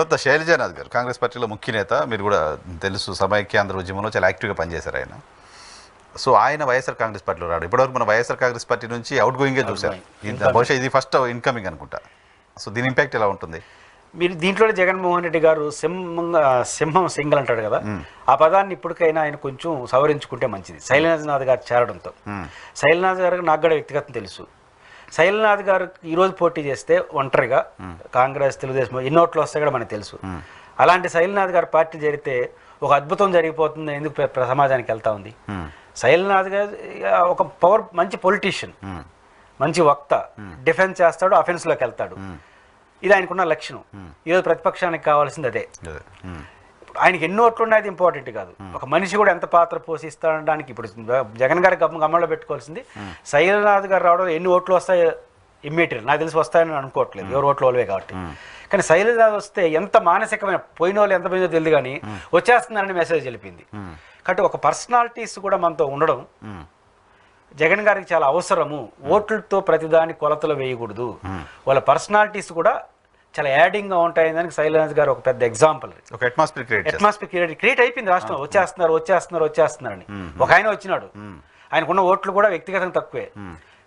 తర్వాత శైలజానాథ్ గారు కాంగ్రెస్ పార్టీలో ముఖ్య నేత, మీరు కూడా తెలుసు, సమైక్యాంధ్ర ఉద్యమంలో చాలా యాక్టివ్గా పనిచేశారు ఆయన. సో ఆయన వైఎస్ఆర్ కాంగ్రెస్ పార్టీలో రాడు. ఇప్పటివరకు మన వైఎస్ఆర్ కాంగ్రెస్ పార్టీ నుంచి అవుట్ గోయింగే చూశారు. బహుశా ఇది ఫస్ట్ ఇన్కమింగ్ అనుకుంటా. సో దీని ఇంపాక్ట్ ఎలా ఉంటుంది? మీరు దీంట్లో జగన్మోహన్ రెడ్డి గారు సింహం సింగల్ అంటాడు కదా, ఆ పదాన్ని ఇప్పటికైనా ఆయన కొంచెం సవరించుకుంటే మంచిది. శైలనాథ్ గారు చేరడంతో శైలనాథ్ గారికి నాకు కూడా వ్యక్తిగతం తెలుసు. శైలనాథ్ గారు ఈరోజు పోటీ చేస్తే ఒంటరిగా కాంగ్రెస్ తెలుగుదేశం ఎన్ని ఓట్లు వస్తాయి కూడా మనకు తెలుసు. అలాంటి శైలనాథ్ గారు పార్టీ జరిగితే ఒక అద్భుతం జరిగిపోతుంది. ఎందుకు సమాజానికి వెళ్తా ఉంది? శైలనాథ్ గారు ఒక మంచి పొలిటీషియన్, మంచి వక్త, డిఫెన్స్ చేస్తాడు, అఫెన్స్లోకి వెళ్తాడు. ఇది ఆయనకున్న లక్షణం. ఈరోజు ప్రతిపక్షానికి కావాల్సింది అదే. ఆయనకి ఎన్ని ఓట్లు ఉన్నాయి ఇంపార్టెంట్ కాదు, ఒక మనిషి కూడా ఎంత పాత్ర పోషిస్తాడడానికి. ఇప్పుడు జగన్ గారి గమనంలో పెట్టుకోవాల్సింది శైలనాథ్ గారు రావడం ఎన్ని ఓట్లు వస్తాయో ఇమ్మీడియట్ నాకు తెలిసి వస్తాయని అనుకోవట్లేదు, ఎవరు ఓట్లు వాళ్ళవే కాబట్టి. కానీ శైలనాథ్ వస్తే ఎంత మానసికమైన పోయిన వాళ్ళు ఎంత పోయిందో తెలియదు కానీ వచ్చేస్తున్నారని మెసేజ్ తెలిపింది. కాబట్టి ఒక పర్సనాలిటీస్ కూడా మనతో ఉండడం జగన్ గారికి చాలా అవసరము. ఓట్లతో ప్రతిదాని కొలతలు వేయకూడదు, వాళ్ళ పర్సనాలిటీస్ కూడా చాలా యాడింగ్గా ఉంటాయి. దానికి శైలనాథ్ గారు ఒక పెద్ద ఎగ్జాంపుల్. ఒక అట్మాస్ఫియర్ క్రియేట్ అయిపోయింది రాష్ట్రం. వచ్చేస్తున్నారని ఒక ఆయన వచ్చినాడు, ఆయనకున్న ఓట్లు కూడా వ్యక్తిగతంగా తక్కువే.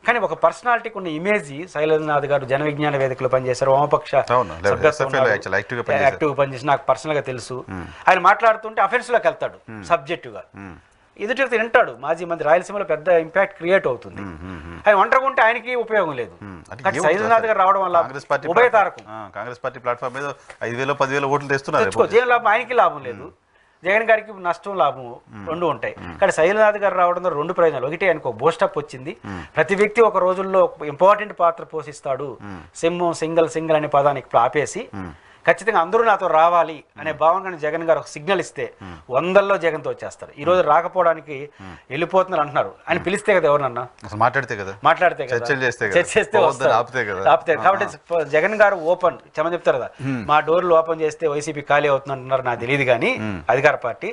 కానీ ఒక పర్సనాలిటీకి ఉన్న ఇమేజ్ శైలనాథ్ గారు జన విజ్ఞాన వేదికలో పనిచేశారు, వామపక్ష యాక్టివ్ పనిచేసి నాకు పర్సనల్గా తెలుసు. ఆయన మాట్లాడుతుంటే అఫెన్స్లోకి వెళ్తాడు, సబ్జెక్టుగా ఎదుటి వింటాడు. మాజీ మంత్రి రాయలసీమలో పెద్ద ఇంపాక్ట్ క్రియేట్ అవుతుంది. ఆయన ఒంటరిగా ఉంటే ఆయనకి ఉపయోగం లేదు. శైలనాథ్ గారు రావడం వల్ల ఉభయతారకం. కాంగ్రెస్ పార్టీ ప్లాట్ఫామ్ మీద 5,000 10,000 ఓట్లు తెస్తున్నారు. లాభం ఆయనకి లాభం లేదు, జగన్ గారికి నష్టం లాభం రెండు ఉంటాయి. కానీ శైలనాథ్ గారు రావడంలో రెండు ప్రయోజనాలు. ఒకటి ఆయనకు ఒక బూస్టప్ వచ్చింది. ప్రతి వ్యక్తి ఒక రోజుల్లో ఇంపార్టెంట్ పాత్ర పోషిస్తాడు. సింగల్ అనే పదానికి ఆపేసి ఖచ్చితంగా అందరూ నాతో రావాలి అనే భావన జగన్ గారు ఒక సిగ్నల్ ఇస్తే 100లో జగన్తో వచ్చేస్తారు. ఈ రోజు రాకపోవడానికి వెళ్ళిపోతున్నారు అంటున్నారు. ఆయన పిలిస్తే కదా, ఎవరన్నా మాట్లాడితే కదా ఆపితే. కాబట్టి జగన్ గారు ఓపెన్ చెప్తారు కదా, మా డోర్లు ఓపెన్ చేస్తే వైసీపీ ఖాళీ అవుతుంది అంటున్నారు. నాకు తెలియదు కానీ అధికార పార్టీ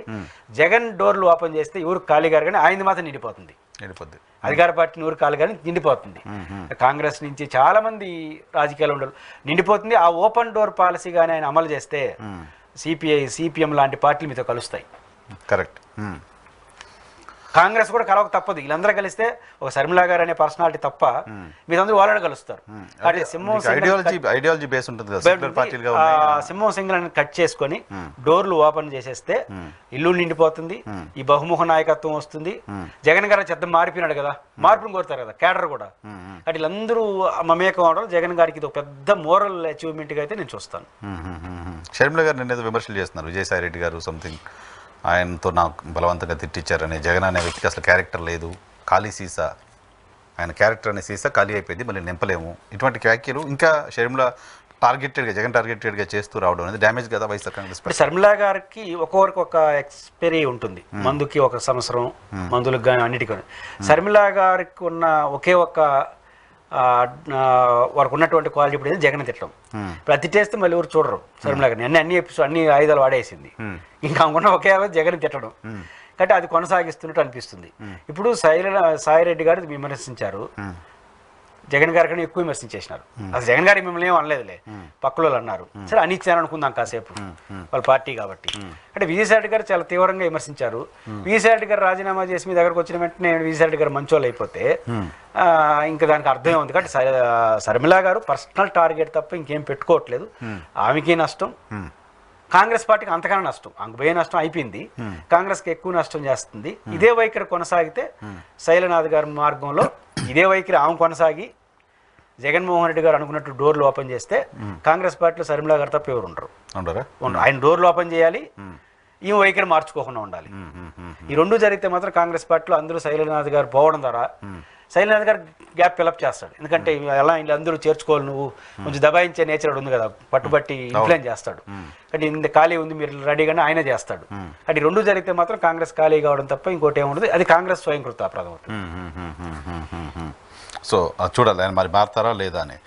జగన్ డోర్లు ఓపెన్ చేస్తే ఎవరు ఖాళీ గారు కానీ ఆయనది మాత్రం నిండిపోతుంది. అధికార పార్టీ నూరు కాలు కానీ నిండిపోతుంది. కాంగ్రెస్ నుంచి చాలా మంది రాజకీయాలు ఉండరు, నిండిపోతుంది. ఆ ఓపెన్ డోర్ పాలసీ కానీ ఆయన అమలు చేస్తే సిపిఐ సిపిఎం లాంటి పార్టీలు మీతో కలుస్తాయి. కరెక్ట్. కాంగ్రెస్ కూడా కలవక తప్పదు. వీళ్ళందరూ కలిస్తే ఒక శర్మిలా గారు అనే పర్సనాలిటీ తప్ప మీరందరూ వాళ్ళని కలుస్తారు. సింహం సింగల్ కట్ చేసుకొని డోర్లు ఓపెన్ చేసేస్తే ఇల్లు నిండిపోతుంది. ఈ బహుముఖ నాయకత్వం వస్తుంది. జగన్ గారు చెత్త మారిపోయినాడు కదా, మార్పును కోరుతారు కదా కేడర్ కూడా. కాబట్టి వీళ్ళందరూ మమేకం అవడం జగన్ గారికి ఇది ఒక పెద్ద మోరల్ అచీవ్మెంట్గా అయితే నేను చూస్తాను. షర్మిల గారు నిన్న విమర్శలు చేస్తున్నారు. విజయసాయి రెడ్డి గారు సంథింగ్ ఆయనతో నాకు బలవంతంగా తిట్టించారని. జగన్ అనే వ్యక్తికి అసలు క్యారెక్టర్ లేదు, ఖాళీ సీసా, ఆయన క్యారెక్టర్ అనే సీసా ఖాళీ అయిపోయింది, మళ్ళీ నింపలేము. ఇటువంటి వ్యాఖ్యలు ఇంకా షర్మిల జగన్ టార్గెటెడ్గా చేస్తూ రావడం అనేది డ్యామేజ్ కదా వైఎస్ఆర్ కాంగ్రెస్ పార్టీ. షర్మిల గారికి ఒక్కొక్కరికి ఒక ఎక్స్పైరీ ఉంటుంది. మందుకి 1 సంవత్సరం, మందులకు కానీ అన్నిటికీ. షర్మిల గారికి ఉన్న ఒకే ఒక వారికి ఉన్నటువంటి క్వాలిటీ ఇప్పుడు జగన్ తిట్టడం. ప్రతి టేస్తే మళ్ళీ ఎవరు చూడరు షర్మిల గారిని. అన్ని ఆయుధాలు వాడేసింది. ఇంకా ఉన్న ఒకే జగన్ తిట్టడం. కాబట్టి అది కొనసాగిస్తున్నట్టు అనిపిస్తుంది. ఇప్పుడు సాయిరెడ్డి గారు విమర్శించారు, జగన్ గారి కన్నా ఎక్కువ విమర్శించేసినారు. అసలు జగన్ గారికి మిమ్మల్ని ఏం అనలేదులే, పక్కలో అన్నారు. సరే అనిచ్చారు అనుకుందాం కాసేపు, వాళ్ళ పార్టీ కాబట్టి. అంటే విజయసాయి రెడ్డి గారు చాలా తీవ్రంగా విమర్శించారు. విజయసాయి రెడ్డి గారు రాజీనామా చేసి మీ దగ్గరకు వచ్చిన వెంటనే విజయసాయి రెడ్డి గారు మంచోళ్ళు అయిపోతే ఇంకా దానికి అర్థమే ఉంది. కాబట్టి శర్మిల గారు పర్సనల్ టార్గెట్ తప్ప ఇంకేం పెట్టుకోవట్లేదు. ఆమెకి నష్టం, కాంగ్రెస్ పార్టీకి అంతకన్నా నష్టం. పోయే నష్టం అయిపోయింది, కాంగ్రెస్కి ఎక్కువ నష్టం చేస్తుంది. ఇదే వైఖరి కొనసాగితే శైలనాథ్ గారి మార్గంలో ఇదే వైఖరి ఆమె కొనసాగి జగన్మోహన్ రెడ్డి గారు అనుకున్నట్టు డోర్లు ఓపెన్ చేస్తే కాంగ్రెస్ పార్టీలో శర్మిల గారు తప్ప ఎవరు ఉండరు. ఆయన డోర్లు ఓపెన్ చేయాలి, ఈ వైఖరి మార్చుకోకుండా ఉండాలి. ఈ రెండు జరిగితే మాత్రం కాంగ్రెస్ పార్టీలో అందరూ శైలనాథ్ గారు పోవడం ద్వారా శైలనాథ్ గారు గ్యాప్ ఫిలప్ చేస్తాడు. ఎందుకంటే ఎలా వీళ్ళందరూ చేర్చుకోవాలి, నువ్వు కొంచెం దబాయించే నేచర్ ఉంది కదా, పట్టుబట్టి ఇన్ఫ్లుయెన్స్ చేస్తాడు. అంటే ఇంత ఖాళీ ఉంది మీరు రెడీగానే ఆయన చేస్తాడు. అంటే రెండు జరిగితే మాత్రం కాంగ్రెస్ ఖాళీ కావడం తప్ప ఇంకోటి ఏముండదు. అది కాంగ్రెస్ స్వయంకృతాపరాధం అవుతుంది. సో చూడాలి ఆయన మరి మారుతారా లేదా అని.